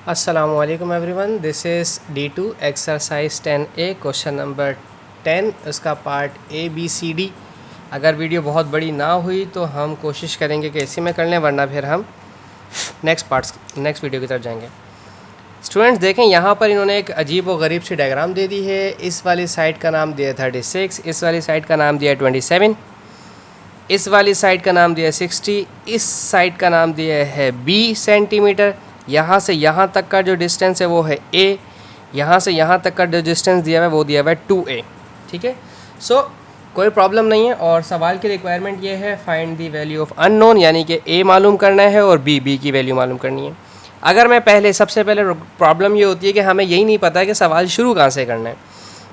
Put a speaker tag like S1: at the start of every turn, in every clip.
S1: अस्सलामुअलैकुम everyone, this is D2 exercise 10A question number 10, उसका part ABCD। अगर video बहुत बड़ी ना हुई तो हम कोशिश करेंगे कि इसी में कर लें, वरना फिर हम नेक्स्ट वीडियो की तरफ जाएंगे। स्टूडेंट्स देखें, यहाँ पर इन्होंने एक अजीब व गरीब सी डायग्राम दे दी है। इस वाली साइड का नाम दिया है 36, इस वाली साइड का नाम दिया है 27, इस वाली साइड का नाम दिया है 60, इस साइड का नाम दिया है B सेंटीमीटर। यहाँ से यहाँ तक का जो डिस्टेंस है वो है A, यहाँ से यहाँ तक का जो डिस्टेंस दिया हुआ है वो दिया हुआ है 2A। ठीक है, सो कोई प्रॉब्लम नहीं है। और सवाल की रिक्वायरमेंट ये है, find the value of unknown, यानी कि A मालूम करना है और B की वैल्यू मालूम करनी है। अगर मैं सबसे पहले प्रॉब्लम ये होती है कि हमें यही नहीं पता है कि सवाल शुरू कहाँ से करना है।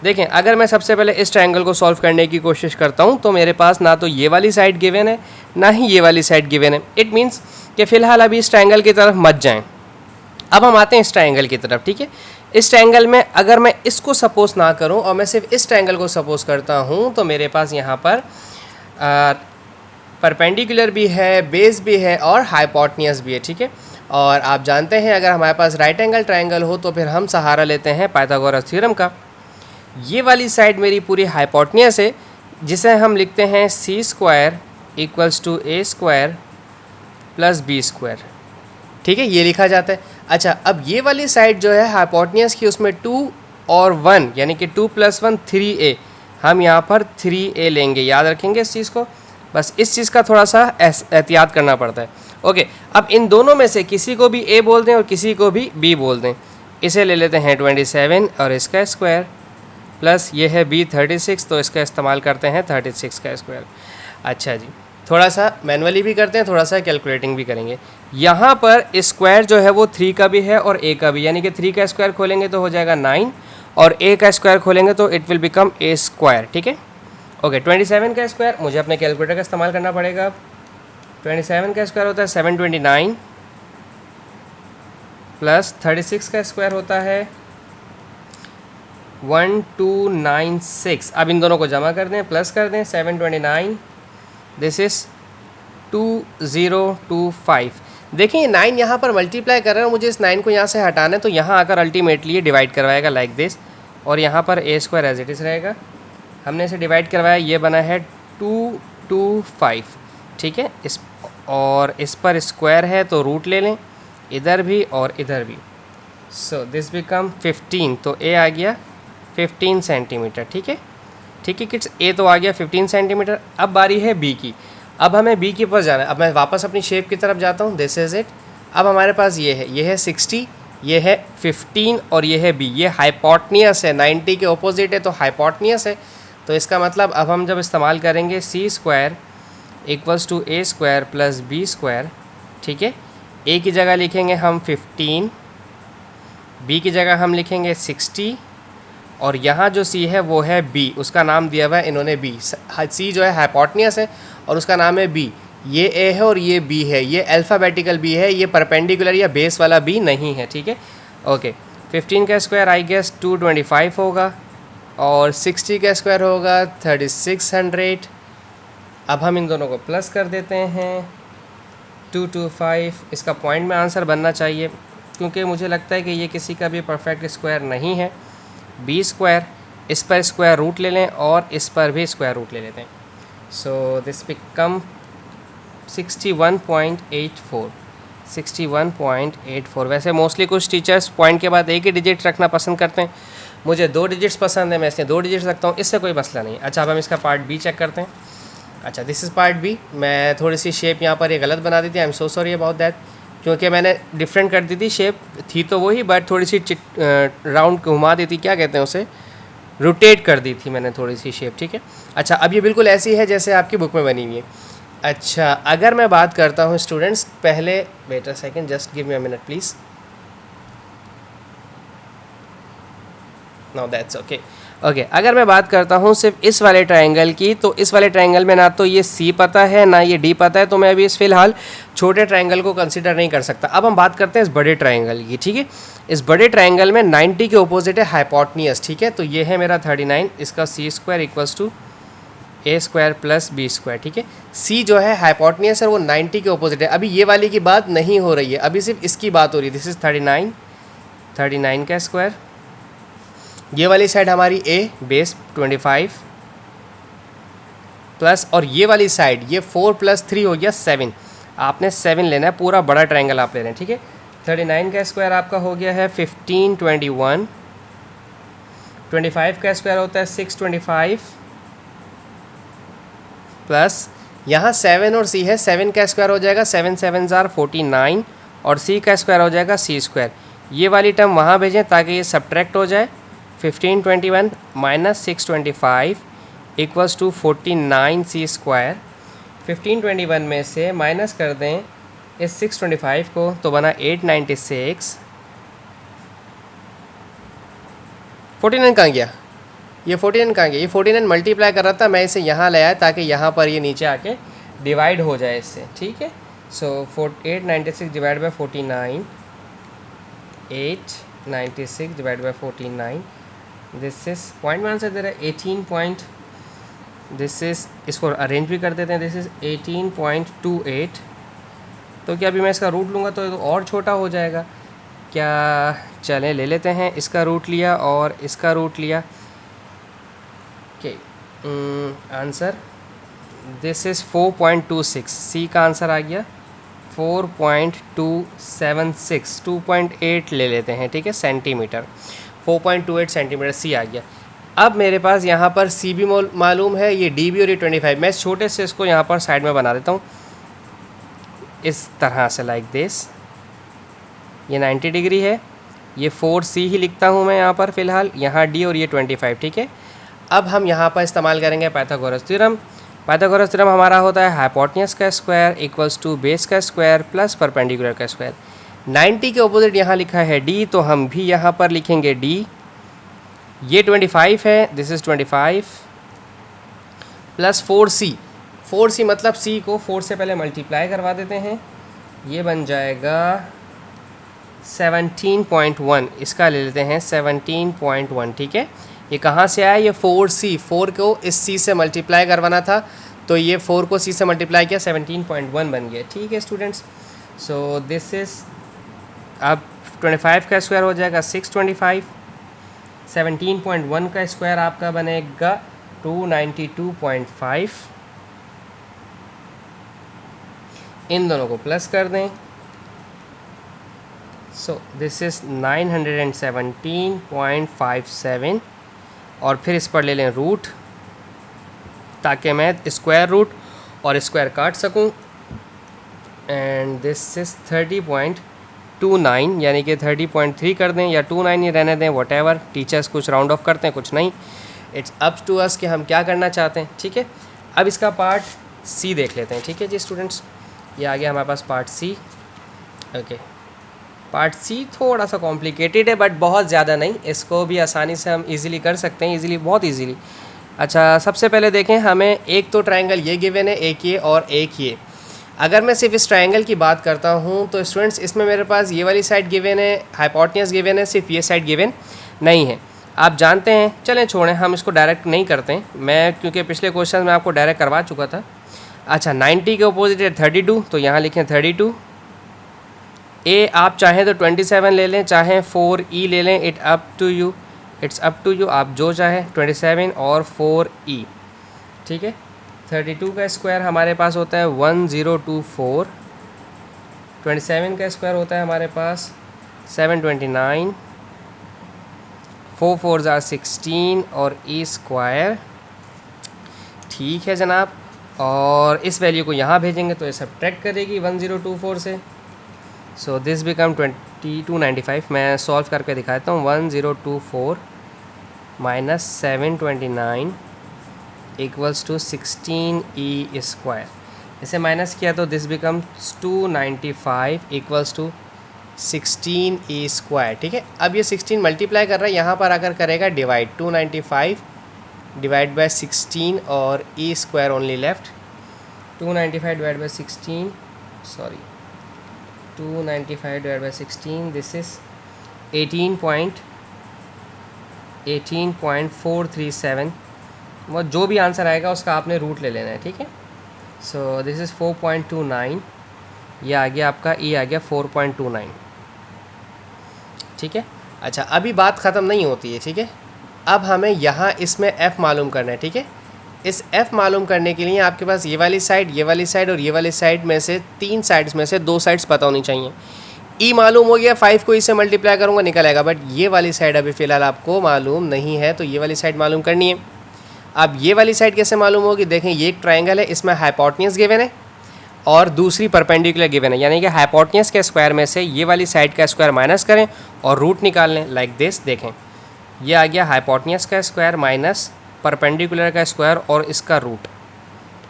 S1: देखें, अगर मैं सबसे पहले इस ट्रायंगल को सॉल्व करने की कोशिश करता हूँ तो मेरे पास ना तो ये वाली साइड गिवन है ना ही ये वाली साइड गिवन है। इट मीन्स कि फ़िलहाल अभी इस ट्रायंगल की तरफ मत जाएं। अब हम आते हैं इस ट्रायंगल की तरफ। ठीक है, इस ट्रायंगल में अगर मैं इसको सपोज ना करूं और मैं सिर्फ इस ट्रायंगल को सपोज करता हूं तो मेरे पास यहाँ पर परपेंडिकुलर भी है, बेस भी है और हाइपोटेन्यूज भी है। ठीक है, और आप जानते हैं अगर हमारे पास राइट एंगल ट्रायंगल हो तो फिर हम सहारा लेते हैं पाइथागोरस थ्योरम का। ये वाली साइड मेरी पूरी हाइपोटेन्यूज है, जिसे हम लिखते हैं C square equals to A square plus B square. ठीक है, ये लिखा जाता है। अच्छा, अब ये वाली साइड जो है हाइपोटेन्यूज की, उसमें 2 और 1 यानी कि 2 + 1 3A, हम यहाँ पर 3A लेंगे। याद रखेंगे इस चीज़ को, बस इस चीज़ का थोड़ा सा एहतियात करना पड़ता है। ओके, अब इन दोनों में से किसी को भी A बोल दें और किसी को भी B बोल दें। इसे ले लेते हैं 27 और इसका स्क्वायर प्लस ये है B 36, तो इसका इस्तेमाल करते हैं 36 का स्क्वायर। अच्छा जी, थोड़ा सा मैनुअली भी करते हैं, थोड़ा सा कैलकुलेटिंग भी करेंगे। यहाँ पर स्क्वायर जो है वो 3 का भी है और A का भी, यानी कि 3 का स्क्वायर खोलेंगे तो हो जाएगा 9 और A का स्क्वायर खोलेंगे तो it will become A square. ठीक है, ओके। 27 का स्क्वायर मुझे अपने कैलकुलेटर का इस्तेमाल करना पड़ेगा। 27 का स्क्वायर होता है 729 प्लस 36 का स्क्वायर होता है 1296। अब इन दोनों को जमा कर दें, प्लस कर दें 729, दिस इज़ 2025। देखिए 9 यहाँ पर मल्टीप्लाई कर रहा है, मुझे इस 9 को यहाँ से हटाना है, तो यहाँ आकर अल्टीमेटली ये डिवाइड करवाएगा लाइक दिस, और यहाँ पर A square as it is रहेगा। हमने इसे डिवाइड करवाया, ये बना है 225। ठीक है, इस पर स्क्वायर है तो रूट ले लें, इधर भी और इधर भी। सो दिस बिकम 15, तो A आ गया 15 सेंटीमीटर। ठीक है किड्स, A तो आ गया 15 सेंटीमीटर। अब बारी है B की। अब हमें B के पास जाना है। अब मैं वापस अपनी शेप की तरफ जाता हूँ, दिस इज़ इट। अब हमारे पास ये है 60, ये है 15 और ये है B। ये हाइपोटेन्यूज है, 90 के ऑपोजिट है तो हाइपोटेन्यूज है। तो इसका मतलब अब हम जब इस्तेमाल करेंगे C square equals to A square plus B square. ठीक है, A की जगह लिखेंगे हम 15, B की जगह हम लिखेंगे 60 और यहाँ जो C है वो है B, उसका नाम दिया हुआ है इन्होंने B। C जो है हाइपोटेन्यूज है और उसका नाम है B। ये A है और ये B है, ये अल्फ़ाबेटिकल B है, ये परपेंडिकुलर या बेस वाला B नहीं है। ठीक है, ओके। 15 का स्क्वायर आई गेस 225 होगा और 60 का स्क्वायर होगा 3600। अब हम इन दोनों को प्लस कर देते हैं 225। इसका पॉइंट में आंसर बनना चाहिए, क्योंकि मुझे लगता है कि ये किसी का भी परफेक्ट स्क्वायर नहीं है। B स्क्वायर, इस पर स्क्वायर रूट ले लें और इस पर भी स्क्वायर रूट ले लेते हैं। So this become 61.84। वैसे मोस्टली कुछ टीचर्स पॉइंट के बाद एक ही डिजिट रखना पसंद करते हैं, मुझे 2 डिजिट्स पसंद है, मैं इसलिए 2 डिजिट्स रखता हूँ, इससे कोई मसला नहीं। अच्छा, अब हम इसका पार्ट B चेक करते हैं। अच्छा, दिस इज़ पार्ट B। मैं थोड़ी सी शेप यहाँ पर ये गलत बना दी थी, I am so sorry about that, क्योंकि मैंने डिफरेंट कर दी थी। शेप थी तो वही, बट थोड़ी सी राउंड घुमा दी थी, क्या कहते हैं उसे, रोटेट कर दी थी मैंने थोड़ी सी शेप। ठीक है, अच्छा, अब ये बिल्कुल ऐसी है जैसे आपकी बुक में बनी हुई है। अच्छा, अगर मैं बात करता हूँ स्टूडेंट्स, पहले wait a second, just give me a minute please. No that's okay. Okay, अगर मैं बात करता हूँ सिर्फ इस वाले ट्रायंगल की, तो इस वाले ट्रायंगल में ना तो ये C पता है ना ये D पता है, तो मैं अभी इस फिलहाल छोटे ट्रायंगल को कंसीडर नहीं कर सकता। अब हम बात करते हैं इस बड़े ट्रायंगल की। ठीक है, इस बड़े ट्रायंगल में 90 के ऑपोजिट है हाइपोटेन्यूज। ठीक है, तो ये है मेरा 39, इसका C square equals to A square plus B square. ठीक है, C जो है हाइपोटेन्यूज है वो 90 के ऑपोजिट है। अभी ये वाली की बात नहीं हो रही है, अभी सिर्फ इसकी बात हो रही है। दिस इज़ 39, 39 का स्क्वायर, ये वाली साइड हमारी a बेस 25 प्लस, और ये वाली साइड ये 4 + 3 हो गया 7, आपने 7 लेना है, पूरा बड़ा ट्रायंगल आप ले रहे हैं, ठीक है। 39 का स्क्वायर आपका हो गया है 1521, 25 का स्क्वायर होता है 625 प्लस यहाँ 7 और c है, 7 का स्क्वायर हो जाएगा 7 7 * 49 और c का स्क्वायर हो जाएगा c स्क्वायर। ये वाली टर्म वहाँ भेजें ताकि ये सब्ट्रैक्ट हो जाए। 1521 - 625 = 49 c स्क्वायर। 1521 में से माइनस कर दें इस 625 को तो बना 896। 49 कहाँ गया, ये 49 कहाँ गया, ये 49 मल्टीप्लाई कर रहा था, मैं इसे यहाँ ले आया ताकि यहाँ पर ये नीचे आके डिवाइड हो जाए इससे, ठीक है। सो 896 divide by 49, 896 divide by 49, this is point में आंसर दे रहा है 18 पॉइंट, दिस इज़, इसको अरेंज भी कर देते हैं, दिस इज़ 18.28। तो क्या अभी मैं इसका रूट लूँगा तो और छोटा हो जाएगा क्या, चलें ले लेते हैं, इसका रूट लिया और इसका रूट लिया, ओके। आंसर दिस इज़ 4.26, सी का आंसर आ गया 4.276, 2.8 ले लेते हैं, ठीक है, सेंटीमीटर, 4.28 सेंटीमीटर सी आ गया। अब मेरे पास यहाँ पर सी भी मालूम है, ये डी भी और ये 25, मैं इस छोटे से इसको यहाँ पर साइड में बना देता हूँ इस तरह से, लाइक दिस। ये 90 डिग्री है, ये 4c ही लिखता हूँ मैं यहाँ पर फ़िलहाल, यहाँ d और ये 25, ठीक है। अब हम यहाँ पर इस्तेमाल करेंगे पाइथागोरस थ्योरम। पाइथागोरस थ्योरम हमारा होता है हाइपोटेन्यूज का स्क्वायर = बेस का स्क्वायर प्लस परपेंडिकुलर का स्क्वायर। 90 के ऑपोजिट यहाँ लिखा है d, तो हम भी यहाँ पर लिखेंगे d। ये 25 है, this is 25 plus 4c, 4c मतलब c को 4 से पहले मल्टीप्लाई करवा देते हैं, ये बन जाएगा 17.1, इसका ले लेते हैं 17.1, ठीक है। ये कहाँ से आया, ये 4c, 4 को इस c से मल्टीप्लाई करवाना था तो ये 4 को c से मल्टीप्लाई किया, 17.1 बन गया, ठीक है स्टूडेंट्स। सो दिस इज़, अब 25 का स्क्वायर हो जाएगा 625, 17.1 का स्क्वायर आपका बनेगा 292.5, इन दोनों को प्लस कर दें, सो दिस इज़ 917.57, और फिर इस पर ले लें रूट ताकि मैं स्क्वायर रूट और स्क्वायर काट सकूं, एंड दिस इज़ 30.29, यानी कि 30.3 कर दें या 29 ही रहने दें, व्हाटएवर, टीचर्स कुछ राउंड ऑफ करते हैं कुछ नहीं, इट्स अप टू अस कि हम क्या करना चाहते हैं, ठीक है। अब इसका पार्ट सी देख लेते हैं, ठीक है जी स्टूडेंट्स। ये आ गया हमारे पास part C, okay. Part C थोड़ा सा कॉम्प्लिकेटेड है बट बहुत ज़्यादा नहीं, इसको भी आसानी से हम इजीली कर सकते हैं, इजीली, बहुत इजीली। अच्छा, सबसे पहले देखें, हमें एक तो ट्रायंगल ये गिवन है, एक ये और एक ये। अगर मैं सिर्फ इस ट्रायंगल की बात करता हूँ तो स्टूडेंट्स इसमें मेरे पास ये वाली साइड गिवन है, हाइपोटेन्यूज गिवन है, सिर्फ ये साइड गिवन नहीं है, आप जानते हैं। चलें छोड़ें, हम इसको डायरेक्ट नहीं करते हैं, मैं क्योंकि पिछले क्वेश्चन में आपको डायरेक्ट करवा चुका था। अच्छा, 90 के अपोजिट है 32, तो यहाँ लिखें 32। ए आप चाहें तो 27 ले लें, चाहें 4e ले लें, इट्स अप टू यू, आप जो चाहें, 27 और 4e, ठीक है। 32 का स्क्वायर हमारे पास होता है 1024, 27 का स्क्वायर होता है हमारे पास 729, 4 4 = 16 और e स्क्वायर, ठीक है जनाब। और इस वैल्यू को यहाँ भेजेंगे तो ये सब्ट्रैक्ट करेगी 1024 से, सो दिस बिकम 2295। मैं सॉल्व करके दिखाता हूँ, 1024 - 729 = 16e स्क्वायर, इसे माइनस किया तो दिस बिकम्स 295 = 16e स्क्वायर, ठीक है। अब ये 16 मल्टीप्लाई कर रहा है, यहाँ पर आकर करेगा डिवाइड, 295 डिवाइड बाय 16 और e square only left, 295 divide by 16, sorry 295 divide by 16, this is 18.437, वो जो भी आंसर आएगा उसका आपने रूट ले लेना है, ठीक है। सो दिस इज़ 4.29, ये आ गया आपका, ई आ गया 4.29, ठीक है। अच्छा, अभी बात ख़त्म नहीं होती है, ठीक है। अब हमें यहाँ इसमें f मालूम करना है, ठीक है। इस f मालूम करने के लिए आपके पास ये वाली साइड और ये वाली साइड में से 3 साइड्स में से 2 साइड्स पता होनी चाहिए। e मालूम हो गया, 5 को इससे मल्टीप्लाई करूँगा निकल आएगा, बट ये वाली साइड अभी फ़िलहाल आपको मालूम नहीं है, तो ये वाली साइड मालूम करनी है। अब ये वाली साइड कैसे मालूम होगी? देखें, ये एक ट्राइंगल है, इसमें हाइपोटेन्यूज गिवन है और दूसरी परपेंडिकुलर गिवन है, यानी कि हाइपोटेन्यूज के स्क्वायर में से ये वाली साइड का स्क्वायर माइनस करें और रूट निकाल लें, लाइक दिस। देखें, ये आ गया हाइपोटेन्यूज का स्क्वायर माइनस परपेंडिकुलर का स्क्वायर और इसका रूट,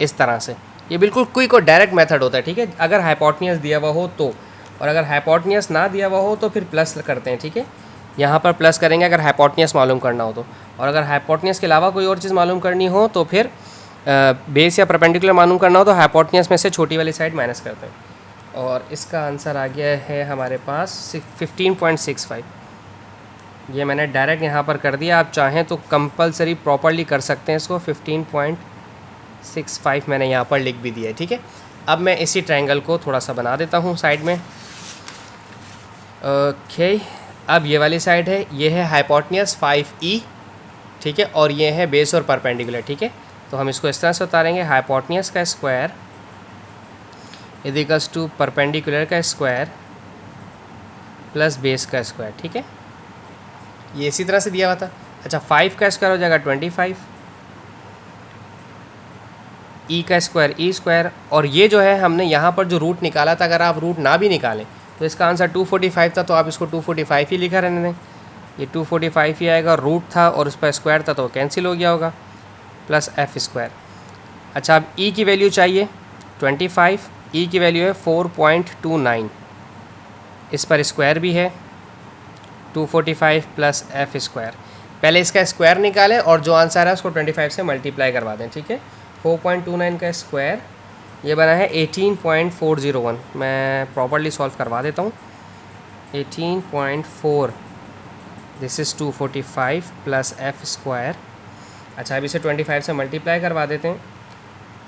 S1: इस तरह से। ये बिल्कुल क्विक और डायरेक्ट मेथड होता है, ठीक है, अगर हाइपोटेन्यूज दिया हुआ हो तो, और अगर हाइपोटेन्यूज ना दिया हुआ हो तो फिर प्लस करते हैं, ठीक है। यहाँ पर प्लस करेंगे अगर हाइपोटेन्यूज मालूम करना हो तो, और अगर हाइपोटेन्यूज के अलावा कोई और चीज़ मालूम करनी हो तो फिर बेस या परपेंडिकुलर मालूम करना हो तो हाइपोटेन्यूज में से छोटी वाली साइड माइनस करते हैं। और इसका आंसर आ गया है हमारे पास 15.65। ये मैंने डायरेक्ट यहाँ पर कर दिया, आप चाहें तो कंपलसरी प्रॉपरली कर सकते हैं इसको। 15.65 मैंने यहाँ पर लिख भी दिया है, ठीक है। अब मैं इसी ट्रायंगल को थोड़ा सा बना देता हूँ साइड में। ओके, अब ये वाली साइड है, ये है हाइपोटेन्यूज 5e, ठीक है, और ये है बेस और परपेंडिकुलर, ठीक है। तो हम इसको इस तरह से उतारेंगे, हाइपोटेन्यूज का स्क्वायर इक्वल्स टू परपेंडिकुलर का स्क्वायर प्लस बेस का स्क्वायर, ठीक है। ये इसी तरह से दिया हुआ था। अच्छा, 5 का स्क्वायर हो जाएगा 25, ई का स्क्वायर ई स्क्वायर, और ये जो है हमने यहाँ पर जो रूट निकाला था, अगर आप रूट ना भी निकालें तो इसका आंसर 245 था, तो आप इसको 245 ही लिखा रहने दें। ये 245 ही आएगा, रूट था और उस पर स्क्वायर था तो कैंसिल हो गया होगा, प्लस एफ स्क्वायर। अच्छा, अब ई की वैल्यू चाहिए 25, ई की वैल्यू है 4.29, इस पर स्क्वायर भी है 245 प्लस एफ स्क्वायर। पहले इसका स्क्वायर निकालें और जो आंसर है उसको 25 से मल्टीप्लाई करवा दें, ठीक है। 4.29 का स्क्वायर ये बना है 18.401। मैं प्रॉपर्ली सॉल्व करवा देता हूँ। 18.4, this is 245 plus F square. अच्छा, अब इसे 25 से मल्टीप्लाई करवा देते हैं,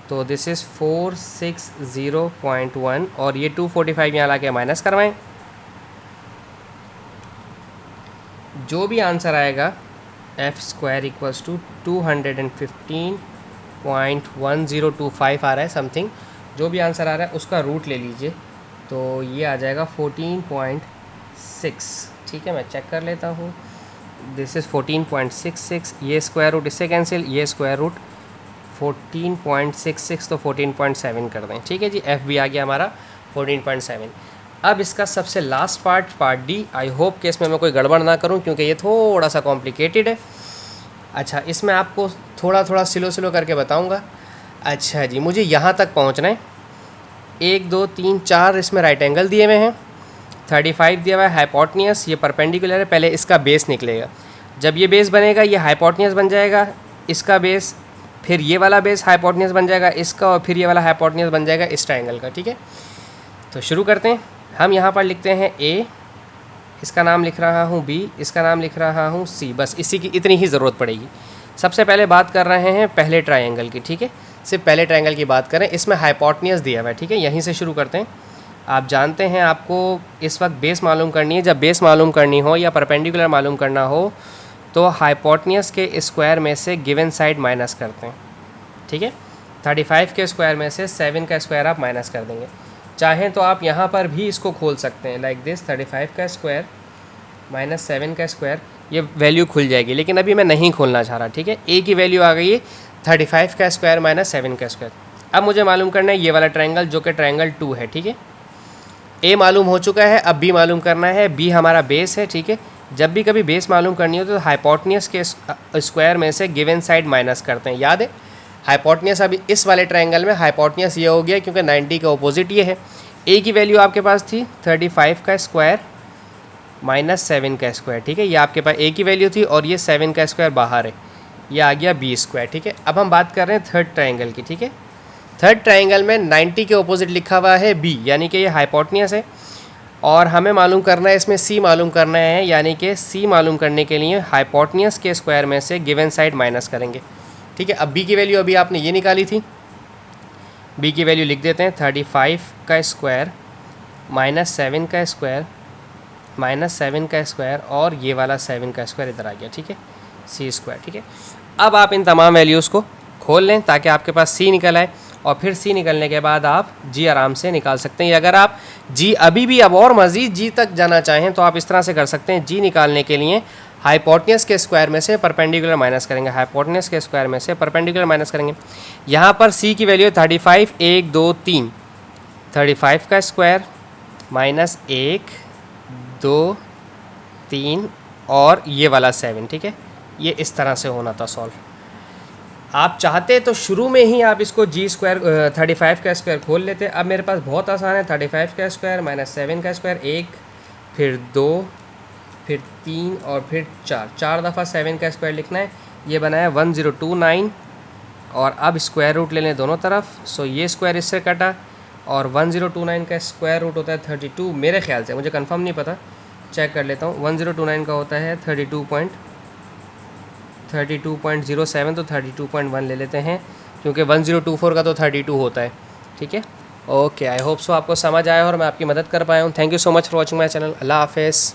S1: तो दिस इज़ 460.1 और ये 245 यहाँ ला के माइनस करवाएं। जो भी आंसर आएगा एफ स्क्वायर इक्वल्स टू 215.1025 आ रहा है समथिंग, जो भी आंसर आ रहा है उसका रूट ले लीजिए, तो ये आ जाएगा 14.6, ठीक है। मैं चेक कर लेता हूँ, दिस इज़ 14.66, ये स्क्वायर रूट इससे कैंसिल, ये स्क्वायर रूट 14.66 तो 14.7 कर दें, ठीक है जी। एफ भी आ गया हमारा 14.7। अब इसका सबसे last part D, I hope कि इसमें मैं कोई गड़बड़ ना करूं क्योंकि ये थोड़ा सा कॉम्प्लिकेटेड है। अच्छा, इसमें आपको थोड़ा स्लो करके बताऊंगा। अच्छा जी, मुझे यहाँ तक पहुँचना है। 1 2 3 4 इसमें राइट एंगल दिए हुए हैं, 35 दिया हुआ है हाइपोटेन्यूज, ये परपेंडिकुलर है। पहले इसका बेस निकलेगा, जब ये बेस बनेगा ये हाइपोटेन्यूज बन जाएगा, इसका बेस, फिर ये वाला बेस हाइपोटेन्यूज बन जाएगा इसका, और फिर ये वाला हाइपोटेन्यूज बन जाएगा इस ट्रायंगल का, ठीक है। तो शुरू करते हैं। हम यहाँ पर लिखते हैं ए, इसका नाम लिख रहा हूँ बी, इसका नाम लिख रहा हूँ सी, बस इसी की इतनी ही ज़रूरत पड़ेगी। सबसे पहले बात कर रहे हैं पहले ट्रायंगल की, ठीक है। सिर्फ पहले ट्रायंगल की बात करें, इसमें हाइपोटेन्यूज दिया हुआ है, ठीक है। यहीं से शुरू करते हैं। आप जानते हैं आपको इस वक्त बेस मालूम करनी है। जब बेस मालूम करनी हो या परपेंडिकुलर मालूम करना हो तो हाइपोटेन्यूज के स्क्वायर में से गिवन साइड माइनस करते हैं, ठीक है। 35 के स्क्वायर में से 7 का स्क्वायर आप माइनस कर देंगे। चाहें तो आप यहाँ पर भी इसको खोल सकते हैं, लाइक दिस, 35 का स्क्वायर माइनस 7 का स्क्वायर, ये वैल्यू खुल जाएगी, लेकिन अभी मैं नहीं खोलना चाह रहा, ठीक है। ए की वैल्यू आ गई है 35 का स्क्वायर माइनस 7 का स्क्वायर। अब मुझे मालूम करना है ये वाला ट्रायंगल जो कि ट्रायंगल 2 है, ठीक है। ए मालूम हो चुका है, अब बी मालूम करना है। बी हमारा बेस है, ठीक है। जब भी कभी बेस मालूम करनी हो तो हाइपोटेन्यूज के स्क्वायर में से गिवन साइड माइनस करते हैं, याद है। हाइपोटेन्यूज अभी इस वाले ट्रायंगल में हाइपोटेन्यूज ये हो गया क्योंकि 90 का अपोजिट ये है। ए की वैल्यू आपके पास थी 35 का स्क्वायर माइनस 7 का स्क्वायर, ठीक है। ये आपके पास ए की वैल्यू थी और ये 7 का स्क्वायर बाहर है, ये आ गया बी स्क्वायर, ठीक है। अब हम बात कर रहे हैं थर्ड ट्रायंगल की, ठीक है। थर्ड ट्रायंगल में 90 के अपोजिट लिखा हुआ है बी, यानी कि ये हाइपोटेन्यूज है, और हमें मालूम करना है इसमें सी मालूम करना है, यानी कि सी मालूम करने के लिए हाइपोटेन्यूज के स्क्वायर में से गिवन साइड माइनस करेंगे, ठीक है। अब बी की वैल्यू अभी आपने ये निकाली थी, बी की वैल्यू लिख देते हैं 35 का स्क्वायर माइनस 7 का स्क्वायर -7 का स्क्वायर और ये वाला 7 का स्क्वायर इधर आ गया, ठीक है, सी स्क्वायर, ठीक है। अब आप इन तमाम वैल्यूज़ को खोल लें ताकि आपके पास सी निकल आए, और फिर सी निकलने के बाद आप जी आराम से निकाल सकते हैं। अगर आप जी अभी भी अब और मज़ीद जी तक जाना चाहें तो आप इस तरह से कर सकते हैं। जी निकालने के लिए हाइपोटेन्यूज के स्क्वायर में से परपेंडिकुलर माइनस करेंगे, हाइपोटेन्यूज के स्क्वायर में से परपेंडिकुलर माइनस करेंगे। यहाँ पर सी की वैल्यू 35, 1 2 3, 35 का स्क्वायर माइनस 1 2 3 और ये वाला 7, ठीक है। ये इस तरह से होना था सॉल्व। आप चाहते तो शुरू में ही आप इसको जी स्क्वायर 35 का स्क्वायर खोल लेते। अब मेरे पास बहुत आसान है, 35 का स्क्वायर माइनस 7 का स्क्वायर, 1 फिर 2 फिर 3 और फिर 4 दफ़ा 7 का स्क्वायर लिखना है। ये बना है 1029 और अब स्क्वायर रूट ले लें दोनों तरफ। सो ये स्क्वायर इससे कटा और 1029 का स्क्वायर रूट होता है 32, मेरे ख्याल से, मुझे कंफर्म नहीं पता, चेक कर लेता हूँ। 1029 का होता है 32.07, तो 32.1 ले लेते हैं क्योंकि 1024 का तो 32 होता है, ठीक है। ओके, आई होप सो आपको समझ आया और मैं आपकी मदद कर पाया हूँ। Thank you so much for watching my channel. अल्लाह हाफिज़।